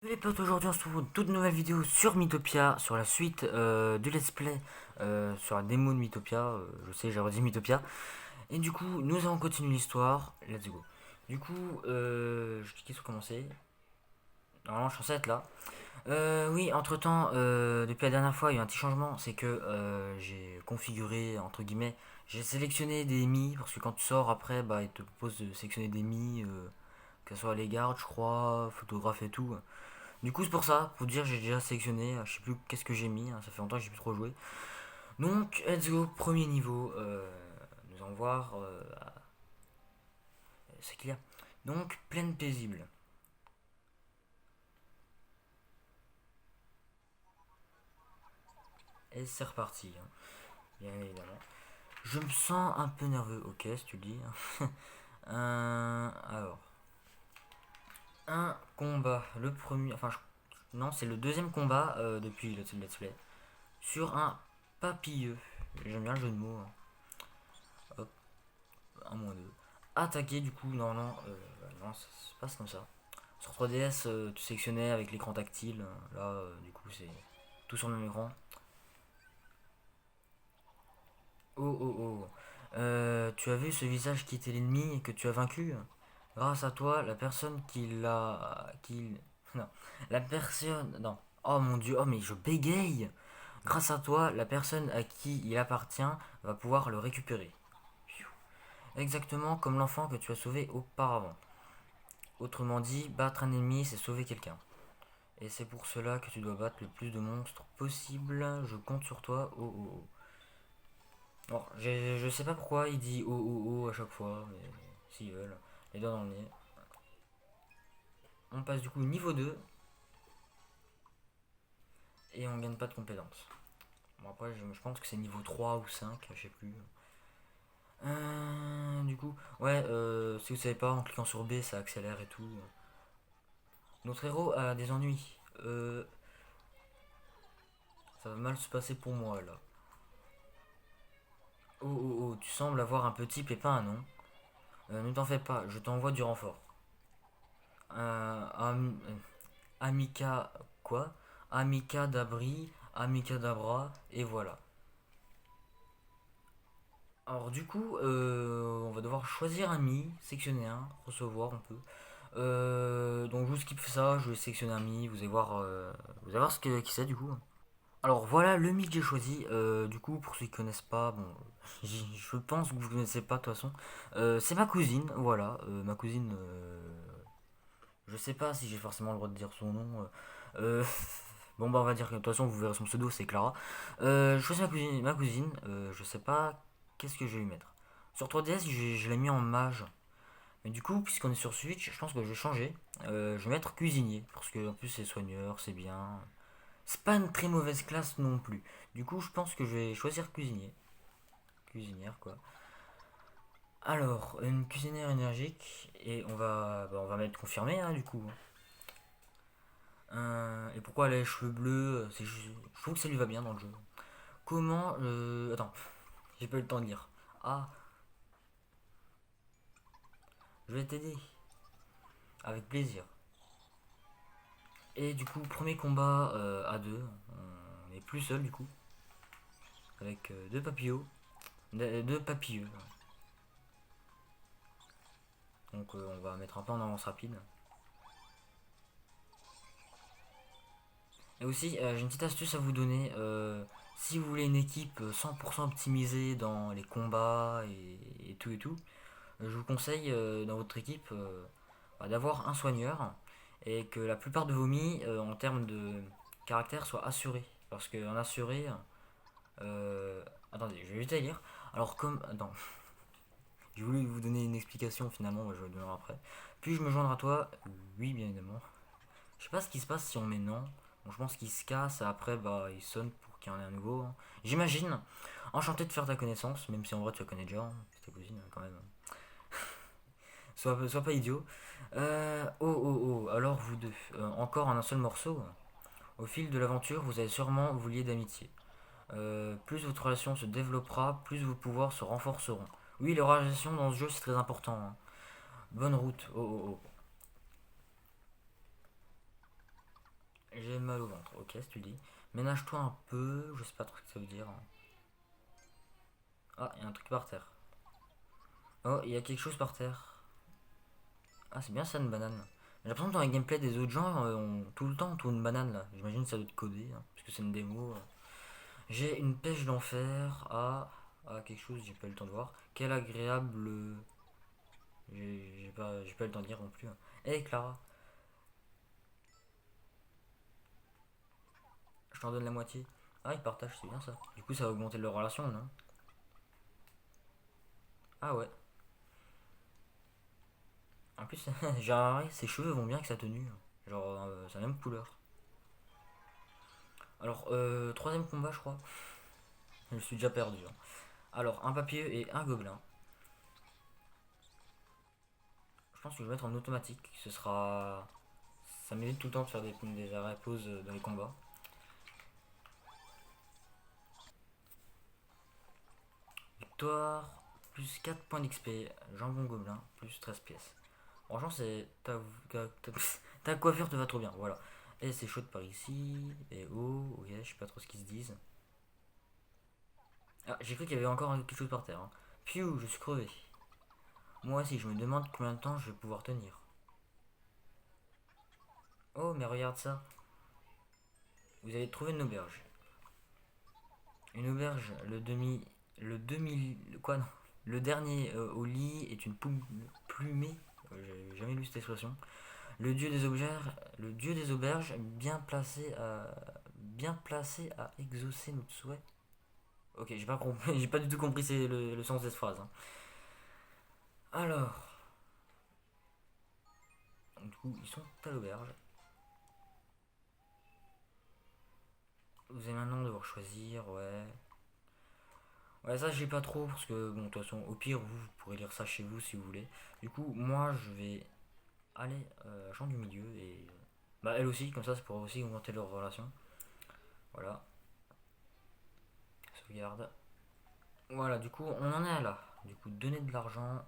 Salut les potes, aujourd'hui on se retrouve pour une toute nouvelle vidéo sur Mythopia, sur la suite du let's play, sur la démo de Mythopia, je sais j'ai redit Mythopia, et du coup nous allons continuer l'histoire, let's go. Du coup, je clique sur commencer, normalement je suis censé être là. Oui, entre temps, depuis la dernière fois il y a eu un petit changement, c'est que j'ai configuré, entre guillemets, j'ai sélectionné des mi, parce que quand tu sors après, bah il te propose de sélectionner des mi, que ce soit les gardes je crois, photographes et tout. Du coup, c'est pour ça, pour dire, j'ai déjà sélectionné, je sais plus qu'est-ce que j'ai mis, hein, ça fait longtemps que j'ai plus trop joué. Donc, let's go, premier niveau, nous allons voir ce qu'il y a. Donc, plaine paisible. Et c'est reparti, hein, bien évidemment. Je me sens un peu nerveux, ok, si tu le dis. Alors, un combat, le premier, non, c'est le deuxième combat depuis le Let's Play, sur un papilleux. J'aime bien le jeu de mots, hein. Hop, un moins deux. Attaquer, du coup, non, non, non, ça se passe comme ça. Sur 3DS, tu sélectionnais avec l'écran tactile. Là, du coup, c'est tout sur le même écran. Oh, oh, oh. Tu as vu ce visage qui était l'ennemi et que tu as vaincu? Grâce à toi, la personne qui l'a. Qui... Non. La personne. Non. Oh mon dieu, oh mais je bégaye! Grâce à toi, la personne à qui il appartient va pouvoir le récupérer. Exactement comme l'enfant que tu as sauvé auparavant. Autrement dit, battre un ennemi, c'est sauver quelqu'un. Et c'est pour cela que tu dois battre le plus de monstres possible. Je compte sur toi. Oh oh oh. Alors, je sais pas pourquoi il dit oh oh oh à chaque fois, mais s'ils veulent. Les doigts dans le nez. On passe du coup au niveau 2 et on gagne pas de compétences. Bon, après, je pense que c'est niveau 3 ou 5, je sais plus. Du coup, ouais, si vous savez pas, en cliquant sur B, ça accélère et tout. Notre héros a des ennuis. Ça va mal se passer pour moi là. Oh oh oh, tu sembles avoir un petit pépin, non? Ne t'en fais pas, je t'envoie du renfort. Amica. Quoi? Amica d'abri, Amica d'abra, et voilà. Alors, du coup, on va devoir choisir un mi, sectionner un, recevoir un peu. Donc, je vous skip ça, je vais sélectionner un mi, vous allez voir qui c'est du coup. Alors voilà le mi que j'ai choisi. Du coup, pour ceux qui connaissent pas, bon, je pense que vous connaissez pas de toute façon. C'est ma cousine, voilà. Ma cousine, je sais pas si j'ai forcément le droit de dire son nom. Euh, bon, bah, on va dire que de toute façon, vous verrez son pseudo, c'est Clara. Je choisis ma cousine, je sais pas qu'est-ce que je vais lui mettre. Sur 3DS, je l'ai mis en mage. Mais du coup, puisqu'on est sur Switch, je pense que je vais changer. Je vais mettre cuisinier, parce que en plus, c'est soigneur, c'est bien. C'est pas une très mauvaise classe non plus. Du coup, je pense que je vais choisir cuisinier. Cuisinière, quoi. Alors, une cuisinière énergique, et on va mettre confirmé, hein, du coup. Et pourquoi elle a les cheveux bleus? Je trouve que ça lui va bien dans le jeu. Comment. Attends, j'ai pas eu le temps de lire. Ah, je vais t'aider. Avec plaisir. Et du coup, premier combat à deux. On n'est plus seul du coup. Avec deux papillons. Deux papilleux. Donc on va mettre un peu en avance rapide. Et aussi, j'ai une petite astuce à vous donner. Si vous voulez une équipe 100% optimisée dans les combats et tout et tout, je vous conseille dans votre équipe d'avoir un soigneur et que la plupart de vos mi en termes de caractère soient assurés. Parce qu'un assuré. Attendez, je vais vite à lire. Alors, comme. Attends, j'ai voulu vous donner une explication finalement, je vais le donner après. Puis-je me joindre à toi? Oui, bien évidemment. Je sais pas ce qui se passe si on met non. Bon, je pense qu'il se casse et après bah il sonne pour qu'il y en ait un nouveau, hein. J'imagine. Enchanté de faire ta connaissance, même si en vrai tu la connais déjà, hein. C'est ta cousine quand même. Sois pas idiot. Oh oh oh, alors vous deux, encore en un seul morceau. Au fil de l'aventure, vous allez sûrement vous lier d'amitié. Plus votre relation se développera, plus vos pouvoirs se renforceront. Oui, les relations dans ce jeu c'est très important, hein. Bonne route. Oh oh oh. j'ai mal au ventre. Ok, si tu le dis. Ménage-toi un peu, je sais pas trop ce que ça veut dire. Ah, il y a un truc par terre. Oh, il y a quelque chose par terre. Ah, c'est bien ça, une banane. J'ai l'impression que dans les gameplays des autres gens, tout le temps on trouve une banane là. J'imagine que ça doit être codé, hein, puisque c'est une démo. J'ai une pêche d'enfer à quelque chose, j'ai pas eu le temps de voir. Quel agréable. J'ai pas eu le temps de dire non plus, hein. Hey Clara, je t'en donne la moitié. Ah, ils partagent, c'est bien ça. Du coup, ça va augmenter leur relation, non? Ah ouais. En plus, j'ai remarqué, ses cheveux vont bien avec sa tenue. Genre, c'est la même couleur. Alors, troisième combat, je crois. Je suis déjà perdu, hein. Alors, un papier et un gobelin. Je pense que je vais mettre en automatique. Ce sera. Ça m'évite tout le temps de faire des arrêts-pauses dans les combats. Victoire, plus 4 points d'XP. Jambon gobelin, plus 13 pièces. Franchement, c'est. Ta coiffure te va trop bien, voilà. Et c'est chaud par ici. Et oh, ok, je sais pas trop ce qu'ils se disent. Ah, j'ai cru qu'il y avait encore quelque chose par terre, hein. Piou, je suis crevé. Moi aussi, je me demande combien de temps je vais pouvoir tenir. Oh, mais regarde ça. Vous avez trouvé une auberge. Une auberge, le demi. Le demi. Quoi, non? Le dernier au lit est une poule plumée. J'ai jamais lu cette expression. Le dieu des auberges, bien placé à exaucer notre souhait. Ok, j'ai pas compris, j'ai pas du tout compris le sens de cette phrase, hein. Alors, du coup, ils sont à l'auberge. Vous allez maintenant devoir choisir, ouais. Ouais, ça j'ai pas trop parce que, bon, de toute façon, au pire, vous pourrez lire ça chez vous si vous voulez. Du coup, moi je vais aller à champ du milieu et. Bah, elle aussi, comme ça pourra aussi augmenter leur relation. Voilà, sauvegarde. Voilà, du coup, on en est là. Du coup, donner de l'argent.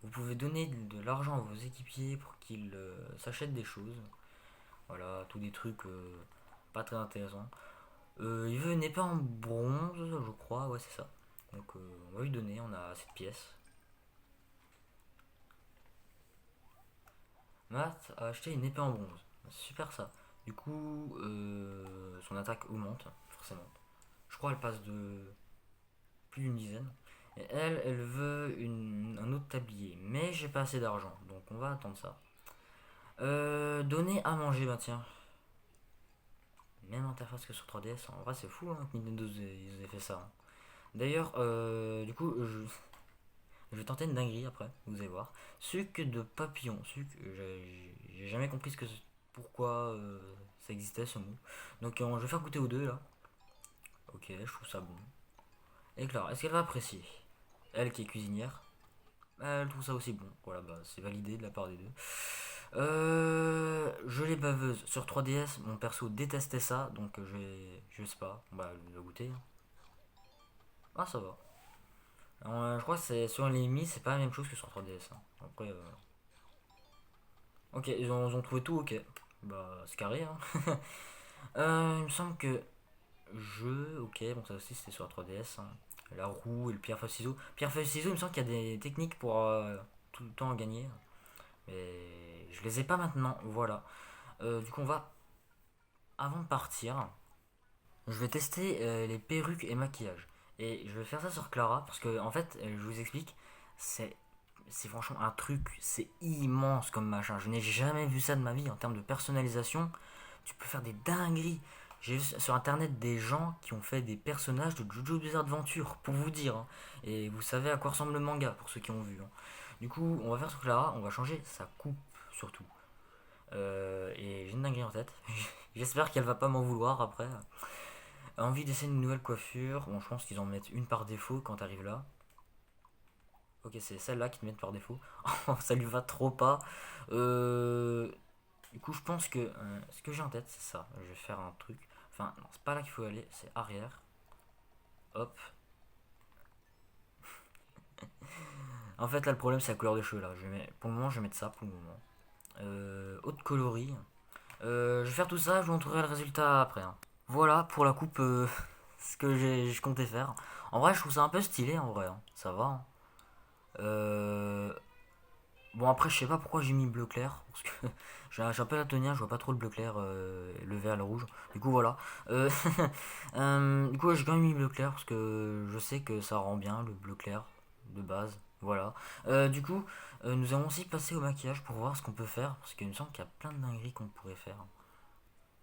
Vous pouvez donner de l'argent à vos équipiers pour qu'ils s'achètent des choses. Voilà, tous des trucs pas très intéressants. Il veut une épée en bronze, je crois, ouais, c'est ça. Donc, on va lui donner, on a cette pièce. Matt a acheté une épée en bronze. Super ça. Du coup, son attaque augmente, forcément. Je crois qu'elle passe de plus d'une dizaine. Et elle veut un autre tablier. Mais j'ai pas assez d'argent, donc on va attendre ça. Donner à manger, bah tiens. Même interface que sur 3DS, en vrai c'est fou hein, que Nintendo ils aient fait ça, hein. D'ailleurs, du coup, je vais tenter une dinguerie après, vous allez voir. Sucre de papillon, sucre, j'ai jamais compris pourquoi ça existait ce mot. Donc je vais faire goûter aux deux là. Ok, je trouve ça bon. Et Clara, est-ce qu'elle va apprécier? Elle qui est cuisinière, elle trouve ça aussi bon. Voilà, bah c'est validé de la part des deux. Gelée baveuse sur 3DS, mon perso détestait ça, donc je sais pas, bah le goûter, hein. Ah ça va. Je crois que c'est sur les Mi, c'est pas la même chose que sur 3DS, hein. Après, ok, ils ont trouvé tout, ok. Bah c'est carré, hein. Il me semble que ok, bon ça aussi c'était sur la 3DS, hein. La roue et le pierre feuille ciseau. Pierre feuille ciseau, il me semble qu'il y a des techniques pour tout le temps gagner, mais je les ai pas maintenant, voilà. Du coup on va, avant de partir, je vais tester les perruques et maquillage. Et je vais faire ça sur Clara parce que en fait, je vous explique, c'est c'est franchement un truc, c'est immense comme machin. Je n'ai jamais vu ça de ma vie en termes de personnalisation. Tu peux faire des dingueries. J'ai vu sur internet des gens qui ont fait des personnages de JoJo Bizarre Adventure, pour vous dire, hein. Et vous savez à quoi ressemble le manga, pour ceux qui ont vu, hein. Du coup, on va faire sur Clara, on va changer sa coupe surtout. Et j'ai une dinguerie en tête. J'espère qu'elle va pas m'en vouloir après. Envie d'essayer une nouvelle coiffure. Bon, je pense qu'ils en mettent une par défaut quand t'arrives là. Ok, c'est celle-là qui te mettent par défaut. Ça lui va trop pas. Euh, du coup, je pense que ce que j'ai en tête, c'est ça. Je vais faire un truc. Enfin, non, c'est pas là qu'il faut aller, c'est arrière. Hop. En fait, là, le problème, c'est la couleur de cheveux. Là. Pour le moment, je vais mettre ça pour le moment. Haute coloris. Je vais faire tout ça, je vous montrerai le résultat après, hein. Voilà pour la coupe, ce que je comptais faire. En vrai, je trouve ça un peu stylé en vrai, hein. Ça va, hein. Euh, Bon, après, je sais pas pourquoi j'ai mis bleu clair. Parce que j'ai un peu daltonien, je vois pas trop le bleu clair, le vert, le rouge. Du coup, voilà. Euh, du coup, ouais, j'ai quand même mis bleu clair parce que je sais que ça rend bien le bleu clair de base. Voilà. Du coup, nous allons aussi passer au maquillage pour voir ce qu'on peut faire. Parce qu'il me semble qu'il y a plein de dingueries qu'on pourrait faire.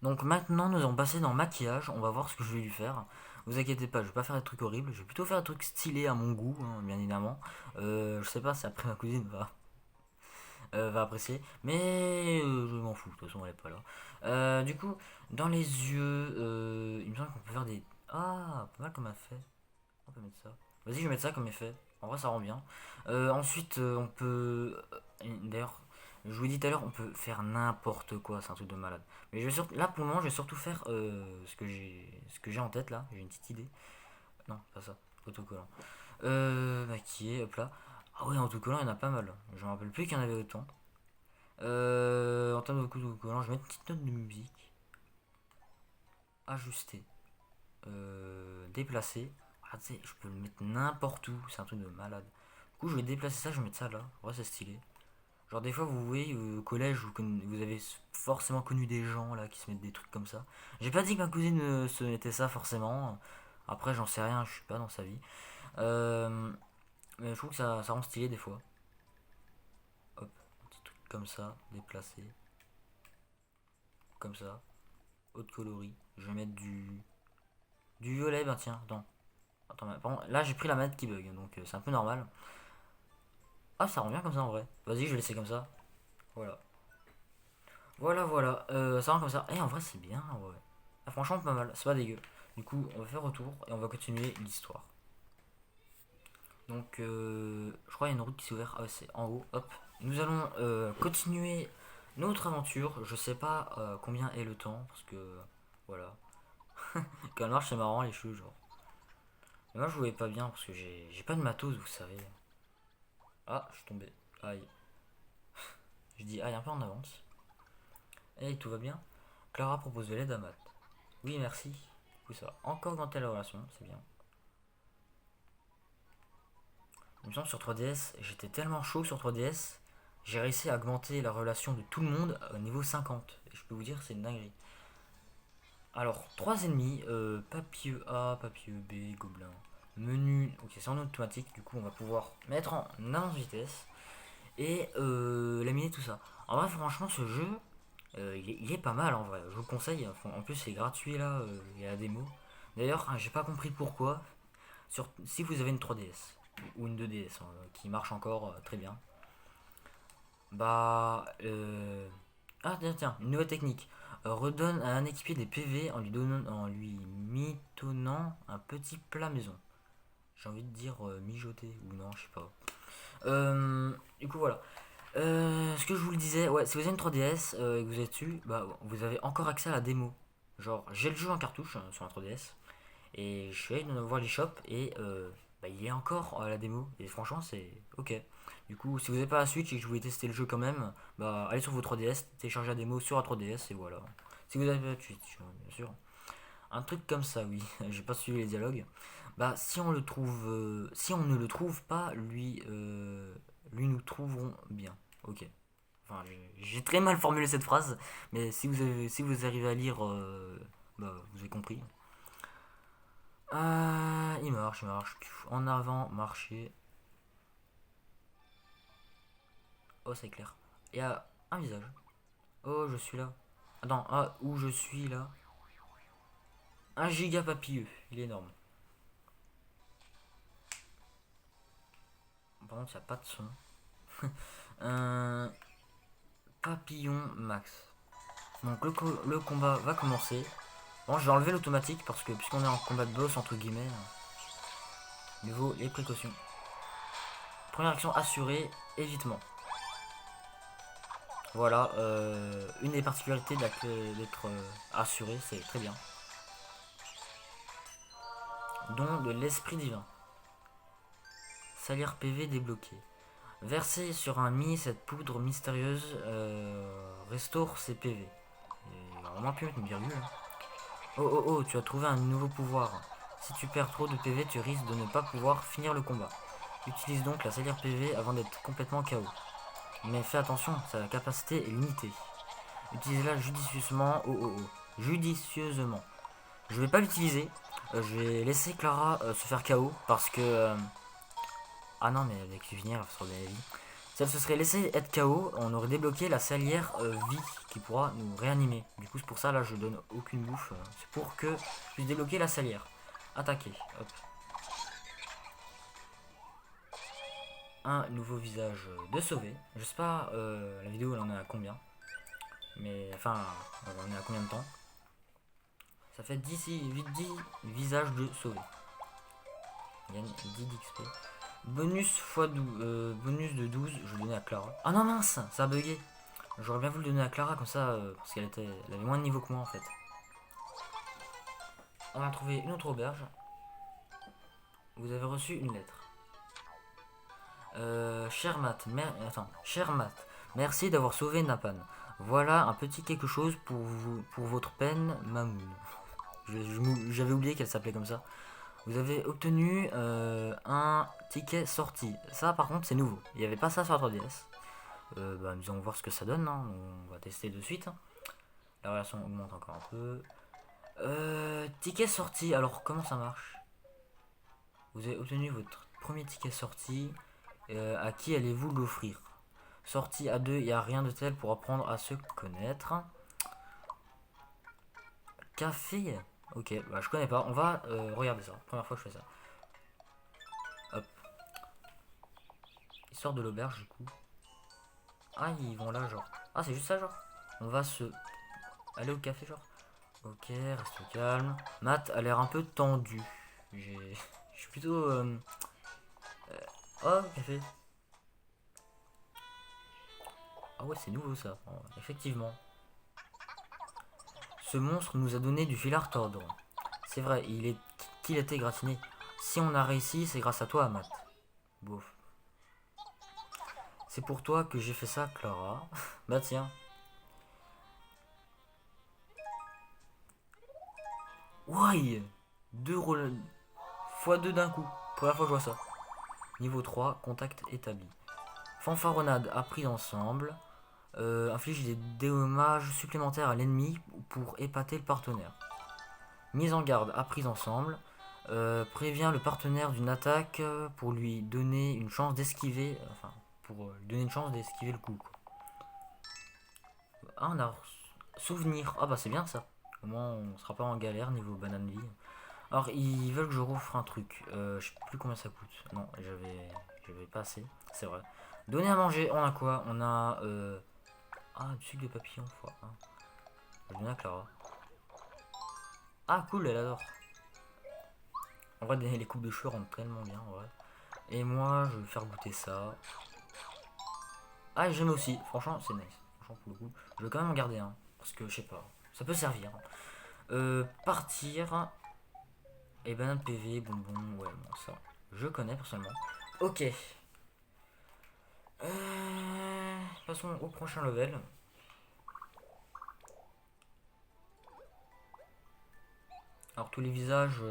Donc maintenant, nous allons passer dans le maquillage. On va voir ce que je vais lui faire. Vous inquiétez pas, je vais pas faire des trucs horribles. Je vais plutôt faire des trucs stylés à mon goût, hein, bien évidemment. Je sais pas si après ma cousine va apprécier. Mais je m'en fous, de toute façon elle est pas là. Du coup, dans les yeux, il me semble qu'on peut faire des... Ah, pas mal comme effet. On peut mettre ça. Vas-y, je vais mettre ça comme effet. En vrai, ça rend bien. Ensuite, on peut... D'ailleurs, je vous ai dit tout à l'heure, on peut faire n'importe quoi, c'est un truc de malade. Mais je vais là, pour le moment, je vais surtout faire ce que j'ai en tête, là. J'ai une petite idée. Non, pas ça. Autocollant. Maquillé, hop là. Ah ouais, autocollant, il y en a pas mal. Je me rappelle plus qu'il y en avait autant. En termes de autocollant, je vais mettre une petite note de musique. Ajuster. Déplacer. Ah, tu sais, je peux le mettre n'importe où. C'est un truc de malade. Du coup, je vais déplacer ça, je vais mettre ça là. Ouais, c'est stylé. Genre, des fois, vous voyez, au collège, vous avez forcément connu des gens là qui se mettent des trucs comme ça. J'ai pas dit que ma cousine se mettait ça forcément. Après, j'en sais rien, je suis pas dans sa vie. Euh, mais je trouve que ça rend stylé des fois. Hop, un petit truc comme ça, déplacé. Comme ça. Haute coloris. Je vais mettre du violet, ben tiens, attends. Attends, pardon, là j'ai pris la manette qui bug, donc c'est un peu normal. Ah, ça rend bien comme ça en vrai. Vas-y, je vais laisser comme ça. Voilà. Voilà, voilà. Ça rend comme ça. Et en vrai, c'est bien, ouais. Ah, franchement, pas mal. C'est pas dégueu. Du coup, on va faire retour et on va continuer l'histoire. Donc, je crois qu'il y a une route qui s'est ouverte. Ah, ouais, c'est en haut. Hop. Nous allons continuer notre aventure. Je sais pas combien est le temps, parce que voilà. Quand elle marche, c'est marrant les cheveux, genre. Mais moi, je jouais pas bien parce que j'ai pas de matos, vous savez. Ah, je suis tombé. Aïe. Je dis aïe un peu en avance. Hey, tout va bien? Clara propose de l'aide à Matt. Oui, merci. Oui, ça va encore augmenter la relation, c'est bien. Il me semble sur 3DS, j'étais tellement chaud sur 3DS, j'ai réussi à augmenter la relation de tout le monde au niveau 50. Et je peux vous dire, c'est une dinguerie. Alors, 3 ennemis, papier A, papier B, gobelin. Menu, ok, c'est en automatique, du coup on va pouvoir mettre en avance vitesse et laminer tout ça. En vrai, franchement, ce jeu, il est pas mal en vrai. Je vous le conseille. En plus, c'est gratuit là, il y a la démo. D'ailleurs, j'ai pas compris pourquoi. Si vous avez une 3DS ou une 2DS qui marche encore très bien, bah. Ah, tiens, tiens, une nouvelle technique. Redonne à un équipier des PV en lui mitonnant un petit plat maison. J'ai envie de dire mijoter ou non, je sais pas. Du coup, voilà. Ce que je vous le disais, ouais, si vous avez une 3DS et que vous êtes dessus, bah, vous avez encore accès à la démo. Genre, j'ai le jeu en cartouche sur la 3DS et je suis allé voir l'eShop et bah, il est encore à la démo et franchement, c'est ok. Du coup, si vous n'avez pas la Switch et que je voulais tester le jeu quand même, bah, allez sur vos 3DS, téléchargez la démo sur la 3DS et voilà. Si vous avez pas la Switch, bien sûr. Un truc comme ça, oui, j'ai pas suivi les dialogues. Bah, si on le trouve, si on ne le trouve pas, lui nous trouverons bien. Ok. Enfin, j'ai très mal formulé cette phrase, mais si vous arrivez à lire, bah, vous avez compris. Il marche, il marche. En avant, marcher. Oh, c'est clair. Il y a un visage. Oh, je suis là. Attends, ah, où je suis là? Un giga papilleux. Il est énorme. Par contre, il n'y a pas de son. Un papillon max. Donc, le combat va commencer. Bon, je vais enlever l'automatique parce que, puisqu'on est en combat de boss, entre guillemets, il vaut les précautions. Première action assurée, évitement. Voilà, une des particularités d'être assuré, c'est très bien. Don de l'esprit divin. Salière PV débloqué. Verser sur un mi cette poudre mystérieuse restaure ses PV. va vraiment plus mettre une virgule. Hein. Oh oh oh, tu as trouvé un nouveau pouvoir. Si tu perds trop de PV, tu risques de ne pas pouvoir finir le combat. Utilise donc la salière PV avant d'être complètement KO. Mais fais attention, sa capacité est limitée. Utilise-la judicieusement. Oh oh oh. Judicieusement. Je vais pas l'utiliser. Je vais laisser Clara se faire KO parce que... Ah non, mais avec Luvinir, elle va se remettre la vie. Si elle se serait laissée être KO, on aurait débloqué la salière vie qui pourra nous réanimer. Du coup, c'est pour ça, là, je donne aucune bouffe. C'est pour que je puisse débloquer la salière. Attaquer. Hop. Un nouveau visage de sauvé. Je sais pas, la vidéo, elle en est à combien. Mais, enfin, on est à combien de temps. Ça fait 10 visages de sauvé. Il gagne 10 d'XP. Bonus bonus de 12, je vais donner à Clara. Ah non mince, ça a bugué. J'aurais bien voulu le donner à Clara comme ça, parce qu'elle elle avait moins de niveau que moi en fait. On a trouvé une autre auberge. Vous avez reçu une lettre. Cher Matt, merci d'avoir sauvé Napan. Voilà un petit quelque chose pour votre peine, Mamoun. J'avais oublié qu'elle s'appelait comme ça. Vous avez obtenu un ticket sortie. Ça par contre c'est nouveau. Il n'y avait pas ça sur la 3DS. Nous allons voir ce que ça donne. Hein. On va tester de suite. La relation augmente encore un peu. Ticket sortie. Alors comment ça marche? Vous avez obtenu votre premier ticket sortie. À qui allez-vous l'offrir? Sortie à deux, il n'y a rien de tel pour apprendre à se connaître. Café. Ok, bah je connais pas. On va regarder ça. Première fois que je fais ça. Hop. Ils sortent de l'auberge du coup. Ah, ils vont là, genre. Ah, c'est juste ça, genre. On va se... aller au café, genre. Ok, reste calme. Matt a l'air un peu tendu. Je suis plutôt... Oh, café. Ah ouais, c'est nouveau, ça. Oh, effectivement. Ce monstre nous a donné du fil à retordre. C'est vrai, qu'il était gratiné. Si on a réussi, c'est grâce à toi, Matt. Bouf. C'est pour toi que j'ai fait ça, Clara. Bah tiens. Ouais, 2 rôles x2 d'un coup. Première fois que je vois ça. Niveau 3, contact établi. Fanfaronnade appris ensemble. Inflige des dommages supplémentaires à l'ennemi pour épater le partenaire. Mise en garde apprise ensemble. Prévient le partenaire d'une attaque pour lui donner une chance d'esquiver. Enfin, pour lui donner une chance d'esquiver le coup. Quoi. Ah, on a souvenir. Ah bah c'est bien ça. Au moins on sera pas en galère niveau banane vie. Alors ils veulent que je rouvre un truc. Je sais plus combien ça coûte. Non, j'avais pas assez. C'est vrai. Donner à manger, on a quoi? On a ah, du sucre de papillon fois 1. Je vais donner à Clara. Ah cool, elle adore. En vrai, les coupes de cheveux rendent tellement bien en vrai. Et moi, je vais faire goûter ça. Ah, j'aime aussi. Franchement, c'est nice. Franchement, pour le coup, je vais quand même en garder un. Parce que je sais pas. Ça peut servir. Partir. Et banane PV, bonbon. Ouais, bon, ça. Je connais personnellement. Ok. Passons au prochain level. Alors tous les visages,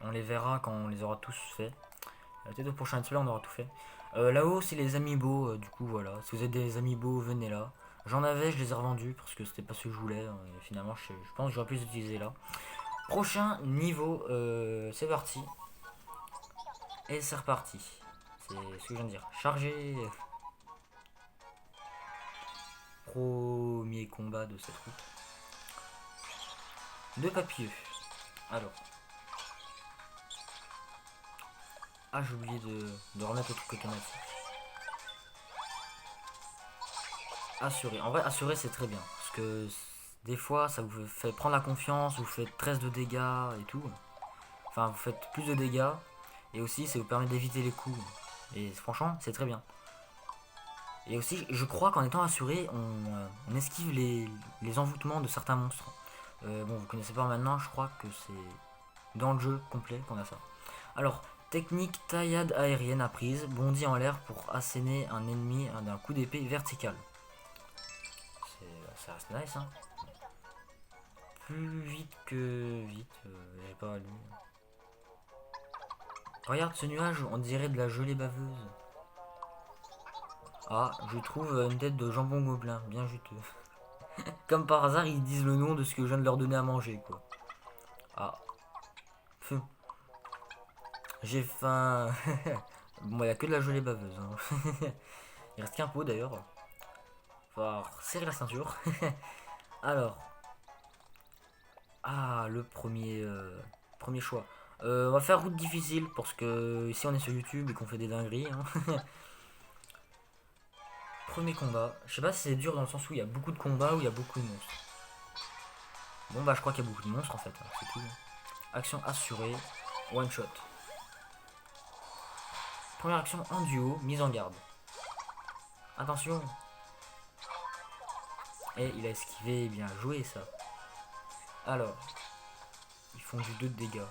on les verra quand on les aura tous faits. Peut-être au prochain let's on aura tout fait. Là-haut, c'est les amiibo, du coup, voilà. Si vous avez des amiibo, venez là. J'en avais, je les ai revendus parce que c'était pas ce que je voulais. Et finalement, je pense que j'aurais pu les utiliser là. Prochain niveau, c'est parti. Et c'est reparti. C'est ce que je viens de dire. Chargé. Premier combat de cette route. 2 papilleux. Alors. Ah, j'ai oublié de remettre le truc automatique. Assurer. En vrai, assurer, c'est très bien. Parce que des fois, ça vous fait prendre la confiance. Vous faites 13 de dégâts et tout. Enfin, vous faites plus de dégâts. Et aussi, ça vous permet d'éviter les coups. Et franchement, c'est très bien. Et aussi, je crois qu'en étant assuré, on esquive les envoûtements de certains monstres. Bon, vous connaissez pas maintenant, je crois que c'est dans le jeu complet qu'on a ça. Alors, technique taillade aérienne apprise, bondit en l'air pour asséner un ennemi d'un coup d'épée vertical. Ça reste nice, hein. plus vite que vite. J'ai pas lu. Regarde ce nuage, on dirait de la gelée baveuse. Ah, je trouve une tête de jambon gobelin, bien juteux. Comme par hasard, ils disent le nom de ce que je viens de leur donner à manger, quoi. Ah, Pfff, j'ai faim. Bon, il n'y a que de la gelée baveuse, hein. Il reste qu'un pot d'ailleurs. Faut serrer la ceinture. Alors, le premier choix. On va faire route difficile parce que ici on est sur YouTube et qu'on fait des dingueries, hein. Premier combat. Je sais pas si c'est dur dans le sens où il y a beaucoup de combats ou il y a beaucoup de monstres. Bon bah je crois qu'il y a beaucoup de monstres en fait, hein, c'est tout. Action assurée, one shot. Première action en duo, mise en garde. Attention. Et il a esquivé, bien joué ça. Alors, ils font du 2 de dégâts.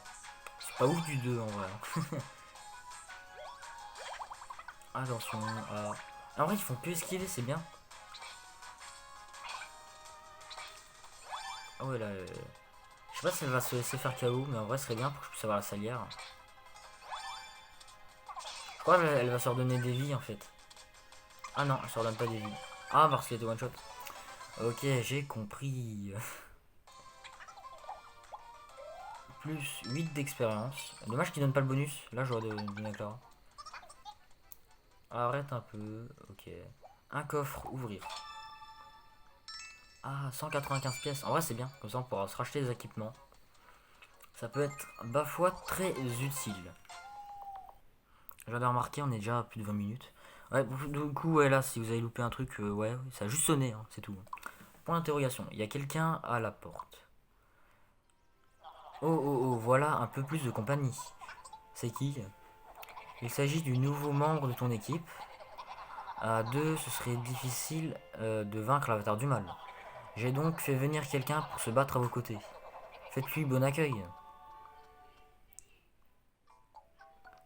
C'est pas ouf du 2 en vrai. Attention. En vrai, ils font que esquiver, c'est bien. Ah ouais, là. Je sais pas si elle va se laisser faire KO, mais en vrai, ce serait bien pour que je puisse avoir la salière. Je crois qu'elle va se redonner des vies en fait. Ah non, elle se redonne pas des vies. Ah, parce qu'elle était one shot. Ok, j'ai compris. Plus 8 d'expérience. Dommage qu'il donne pas le bonus. Là, j'aurais donné à Clara. Arrête un peu. Ok. Un coffre, ouvrir. Ah, 195 pièces. En vrai, c'est bien. Comme ça, on pourra se racheter des équipements. Ça peut être, ma foi, très utile. J'avais remarqué, on est déjà à plus de 20 minutes. Ouais, du coup, ouais, là, si vous avez loupé un truc, ouais, ça a juste sonné, hein, c'est tout. Point d'interrogation. Il y a quelqu'un à la porte. Oh, oh, oh, voilà un peu plus de compagnie. C'est qui? Il s'agit du nouveau membre de ton équipe. À deux, ce serait difficile de vaincre l'avatar du mal. J'ai donc fait venir quelqu'un pour se battre à vos côtés. Faites-lui bon accueil.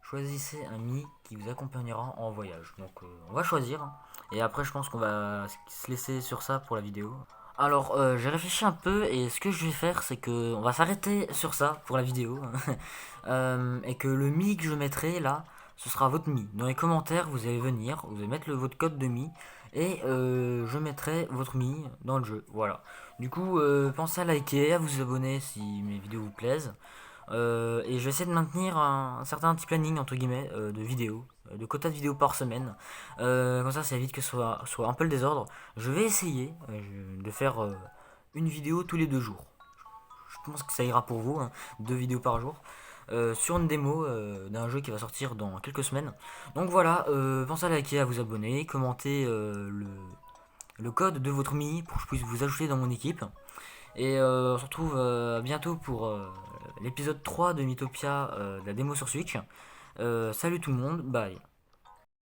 Choisissez un Mi qui vous accompagnera en voyage. Donc on va choisir. Et après je pense qu'on va se laisser sur ça pour la vidéo. Alors j'ai réfléchi un peu et ce que je vais faire c'est que on va s'arrêter sur ça pour la vidéo. Et que le Mi que je mettrai là, ce sera votre Mi. Dans les commentaires vous allez venir, vous allez mettre votre code de Mi. Et je mettrai votre Mi dans le jeu. Voilà. Du coup pensez à liker, à vous abonner si mes vidéos vous plaisent. Et je vais essayer de maintenir un certain petit planning entre guillemets de vidéos, de quotas de vidéos par semaine. Comme ça évite que ce soit un peu le désordre. Je vais essayer de faire une vidéo tous les 2 jours. Je pense que ça ira pour vous, hein, 2 vidéos par jour. Sur une démo d'un jeu qui va sortir dans quelques semaines. Donc voilà, pensez à liker, à vous abonner, commenter le code de votre Mi pour que je puisse vous ajouter dans mon équipe. Et on se retrouve bientôt pour l'épisode 3 de Mythopia, de la démo sur Switch. Salut tout le monde, bye.